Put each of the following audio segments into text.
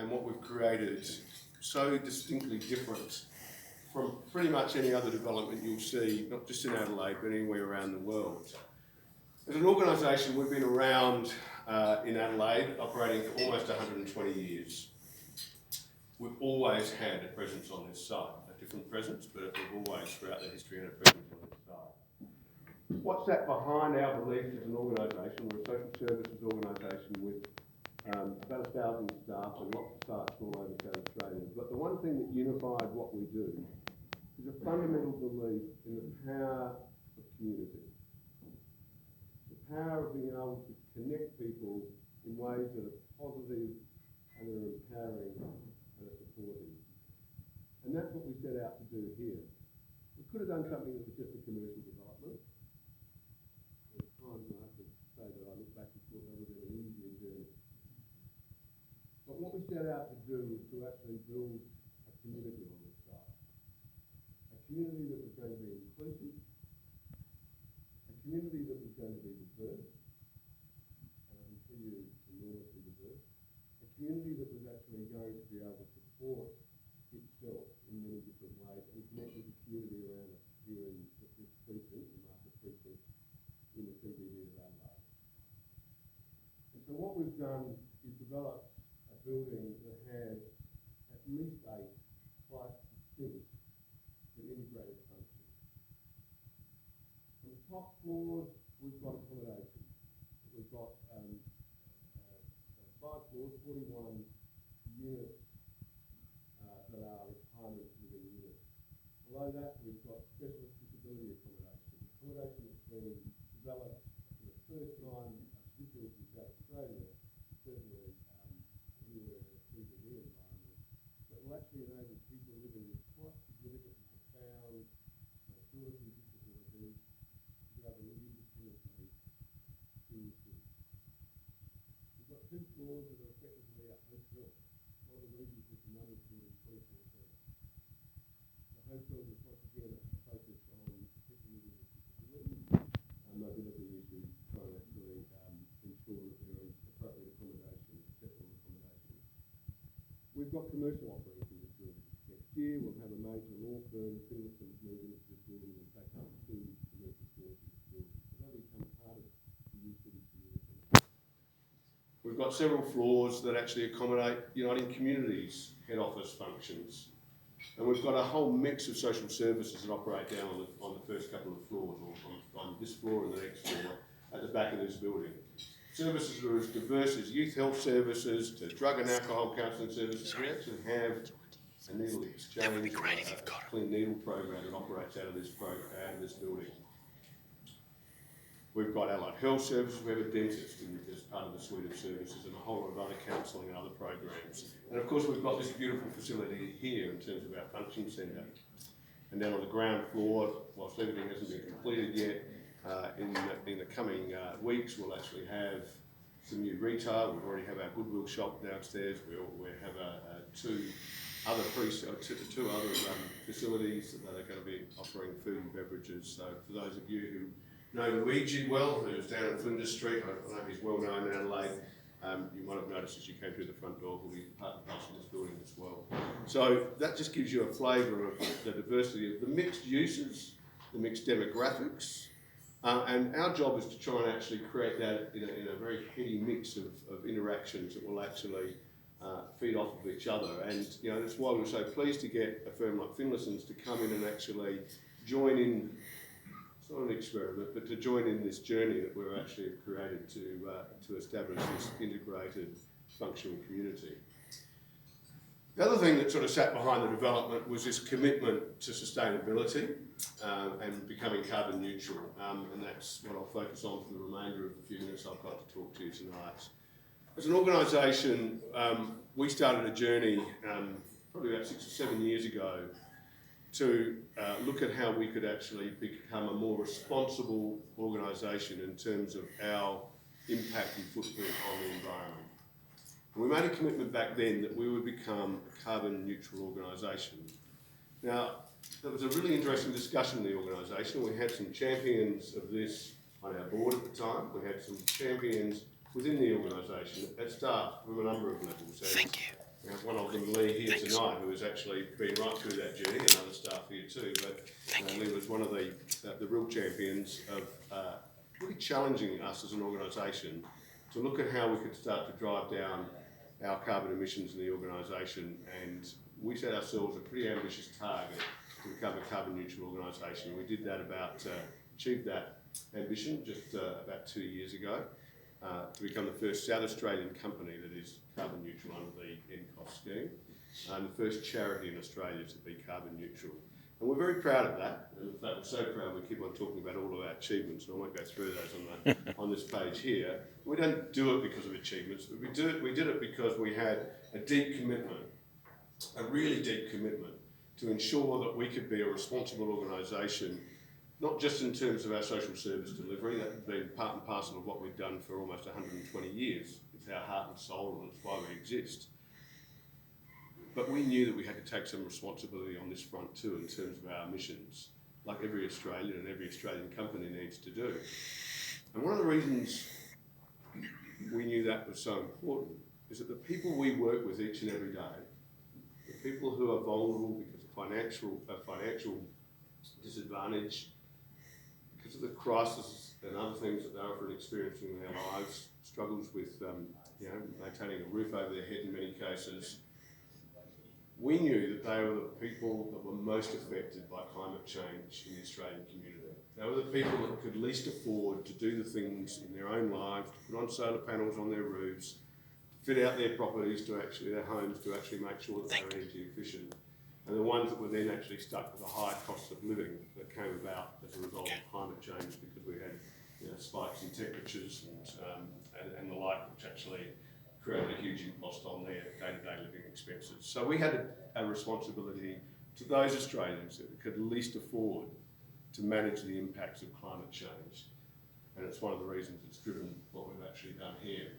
and what we've created so distinctly different from pretty much any other development you'll see, not just in Adelaide, but anywhere around the world. As an organisation, we've been around in Adelaide, operating for almost 120 years. We've always had a presence on this site, a different presence, but we've always, throughout the history, had a presence on this site. What's that behind our belief as an organisation? We're a social services organisation with about 1,000 staff and lots of sites all over South Australia. But the one thing that unified what we do is a fundamental belief in the power of community. The power of being able to connect people in ways that are positive and that are empowering and are supportive. And that's what we set out to do here. We could have done something that was just a commercial development. There's times when I have to say that I look back and thought that would have been an easier journey. But what we set out to do was to actually build a community on this site. A community that was going to be inclusive, a community that was going to be diverse, and I can tell you enormously diverse, a community that was actually going to be able to support itself in many different ways and connect with the community around us here in this precinct, the market precinct, in the CBD of Adelaide. And so what we've done is develop a building that has at least 8 quite distinct but integrated functions. On the top floors, we've got accommodation. We've got 5 floors, 41 units that are retirement living units. Below that, we've got specialist disability accommodation. Accommodation that's been developed for the first time, particularly in South Australia, certainly anywhere in a CBD environment, that will actually enable people living with quite significant and profound mobility disabilities to be able to live independently in the city. We've got 2 floors that are effectively a hotel. One of the reasons is the numbers building 24/7. The hotels is once again a focus on people living with disabilities and mobility issues, trying to actually ensure that there is appropriate accommodation, accessible accommodation. We've got commercial offerings in this building. Next year we'll have a major law firm, Finlerson's, move into this building and take up 2 commercial floors in this building. So they'll become part of the new city community. We've got several floors that actually accommodate Uniting Communities head office functions. And we've got a whole mix of social services that operate down on the first couple of floors, or on this floor and the next floor, at the back of this building. Services are as diverse as youth health services to drug and alcohol counselling services. We actually have a needle exchange, a clean needle program that operates out of this building. We've got allied health services, we have a dentist as part of the suite of services, and a whole lot of other counselling and other programs. And of course we've got this beautiful facility here in terms of our function centre. And then on the ground floor, whilst everything hasn't been completed yet, in the coming weeks we'll actually have some new retail. We already have our Goodwill shop downstairs. We have 2 other facilities that are going to be offering food and beverages. So for those of you who know Luigi well, who's down at Flinders Street, I know he's well known in Adelaide. You might have noticed as you came through the front door, he'll be part and parcel of this building as well. So that just gives you a flavour of the diversity of the mixed uses, the mixed demographics, and our job is to try and actually create that in a very heady mix of interactions that will actually feed off of each other. And that's why we're so pleased to get a firm like Finlerson's to come in and actually join in. It's not an experiment, but to join in this journey that we're actually created to establish this integrated functional community. The other thing that sort of sat behind the development was this commitment to sustainability and becoming carbon neutral, and that's what I'll focus on for the remainder of the few minutes I've got to talk to you tonight. As an organisation, we started a journey probably about 6 or 7 years ago to look at how we could actually become a more responsible organisation in terms of our impact and footprint on the environment. And we made a commitment back then that we would become a carbon neutral organisation. Now, there was a really interesting discussion in the organisation. We had some champions of this on our board at the time. We had some champions within the organisation at staff from a number of levels. Thank you. We have one of them, Lee, here tonight, who has actually been right through that journey, and other staff here too. But Lee was one of the real champions of really challenging us as an organisation to look at how we could start to drive down our carbon emissions in the organisation. And we set ourselves a pretty ambitious target to become a carbon neutral organisation. We did that achieved that ambition just about 2 years ago. To become the first South Australian company that is carbon neutral under the NCOS scheme, and the first charity in Australia to be carbon neutral. And we're very proud of that. And in fact, we're so proud we keep on talking about all of our achievements, and I won't go through those on this page here. We don't do it because of achievements, but we did it because we had a deep commitment, a really deep commitment to ensure that we could be a responsible organisation, not just in terms of our social service delivery. That's been part and parcel of what we've done for almost 120 years. It's our heart and soul, and it's why we exist. But we knew that we had to take some responsibility on this front too, in terms of our emissions, like every Australian and every Australian company needs to do. And one of the reasons we knew that was so important is that the people we work with each and every day, the people who are vulnerable because of financial disadvantage, because of the crisis and other things that they're often experiencing in their lives, struggles with maintaining a roof over their head in many cases, we knew that they were the people that were most affected by climate change in the Australian community. They were the people that could least afford to do the things in their own lives, to put on solar panels on their roofs, to fit out their properties, their homes, to actually make sure that they're energy efficient. And the ones that were then actually stuck with the high cost of living that came about as a result of climate change, because we had spikes in temperatures and the like, which actually created a huge impost on their day-to-day living expenses. So we had a responsibility to those Australians that could least afford to manage the impacts of climate change. And it's one of the reasons it's driven what we've actually done here.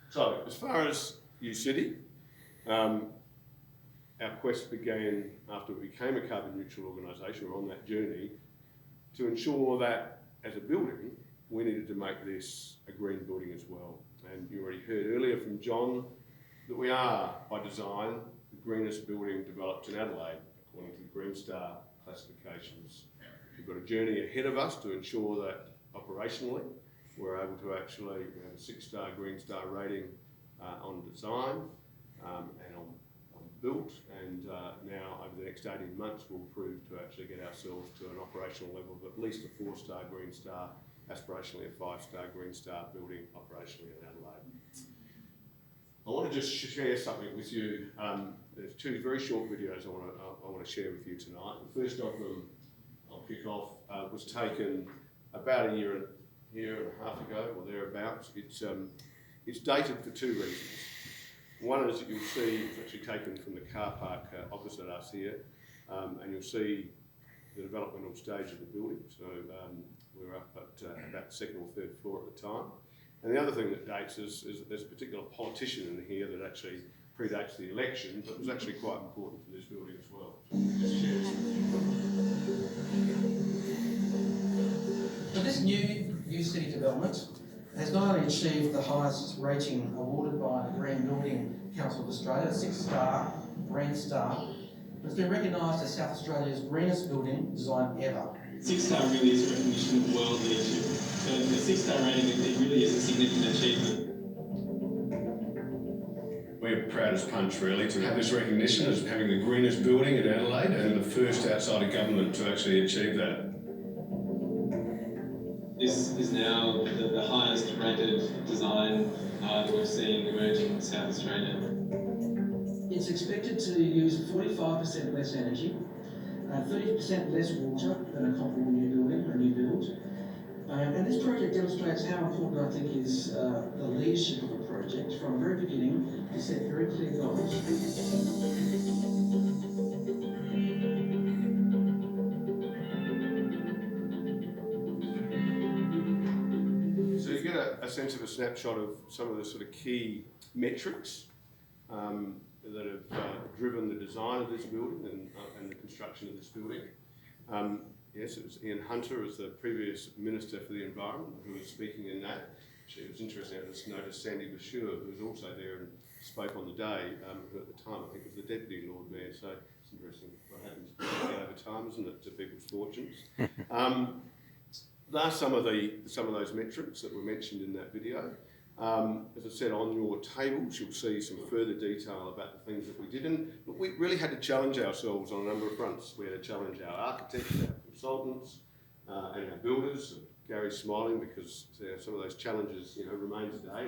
So as far as U-City, our quest began after we became a carbon neutral organisation. We're on that journey to ensure that as a building, we needed to make this a green building as well. And you already heard earlier from John that we are, by design, the greenest building developed in Adelaide, according to the Green Star classifications. We've got a journey ahead of us to ensure that operationally, we're able to actually have a 6-star Green Star rating on design and on built, and now over the next 18 months we'll prove to actually get ourselves to an operational level of at least a 4-star Green Star, aspirationally a 5-star Green Star building operationally in Adelaide. I want to just share something with you. There's 2 very short videos I want to share with you tonight. The first of them, I'll kick off, was taken about a year and a half ago, or thereabouts. It's dated for 2 reasons. One is that you'll see it's actually taken from the car park opposite us here, and you'll see the developmental stage of the building. So we're up at about the 2nd or 3rd floor at the time. And the other thing that dates is that there's a particular politician in here that actually predates the election, but was actually quite important for this building as well. So this new U-City development has not only achieved the highest rating awarded by the Green Building Council of Australia, 6-star Green Star, but it's been recognised as South Australia's greenest building design ever. 6-star really is a recognition of world leadership. So the 6-star rating, it really is a significant achievement. We're proud as punch, really, to have this recognition as having the greenest building in Adelaide and the first outside of government to actually achieve that. This is now the highest rated design that we've seen emerging in South Australia. It's expected to use 45% less energy, 30% less water than a comparable new building, a new build. And this project demonstrates how important I think is the leadership of a project from the very beginning to set very clear goals. So you get a sense of a snapshot of some of the sort of key metrics that have driven the design of this building and the construction of this building. Yes, it was Ian Hunter as the previous Minister for the Environment who was speaking in that. It was interesting, I just noticed Sandy Bashir, who was also there, and spoke on the day, who at the time I think was the Deputy Lord Mayor, so it's interesting what happens over time, isn't it, to people's fortunes. There are some of those metrics that were mentioned in that video. As I said, on your tables you'll see some further detail about the things that we did, and we really had to challenge ourselves on a number of fronts. We had to challenge our architects, our consultants, and our builders. Gary's smiling because some of those challenges, remain today.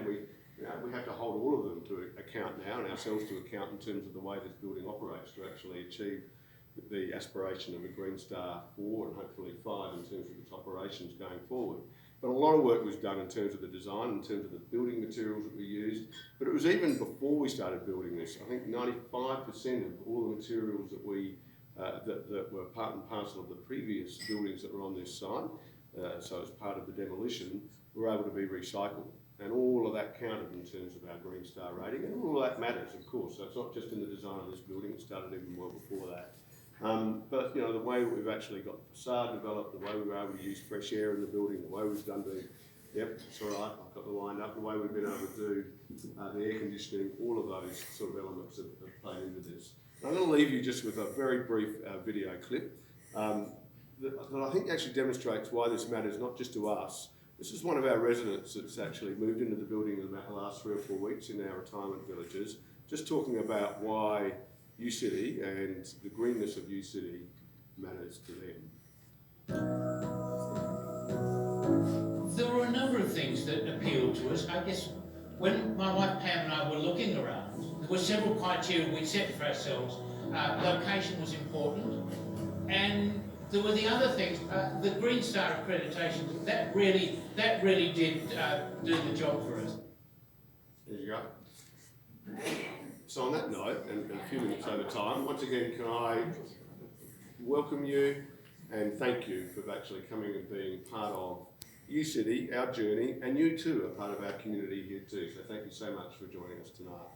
We have to hold all of them to account now, and ourselves to account in terms of the way this building operates to actually achieve the aspiration of a Green Star 4 and hopefully 5 in terms of its operations going forward. But a lot of work was done in terms of the design, in terms of the building materials that we used, but it was even before we started building this. I think 95% of all the materials that that were part and parcel of the previous buildings that were on this site, so as part of the demolition, were able to be recycled. And all of that counted in terms of our Green Star rating, and all of that matters, of course. So it's not just in the design of this building, it started even well before that. But the way that we've actually got the facade developed, the way we were able to use fresh air in the building, the way we've done it's all right, I've got the wind up, the way we've been able to do the air conditioning, all of those sort of elements have played into this. I'm going to leave you just with a very brief video clip that I think actually demonstrates why this matters, not just to us. This is one of our residents that's actually moved into the building in about the last 3 or 4 weeks in our retirement villages, just talking about why UCity and the greenness of UCity matters to them. There were a number of things that appealed to us. I guess when my wife Pam and I were looking around, there were several criteria we set for ourselves. Location was important, and there were the other things. The Green Star accreditation, that really did do the job for us. There you go. So on that note, and a few minutes over time, once again, can I welcome you and thank you for actually coming and being part of UCity, our journey, and you too are part of our community here too. So thank you so much for joining us tonight.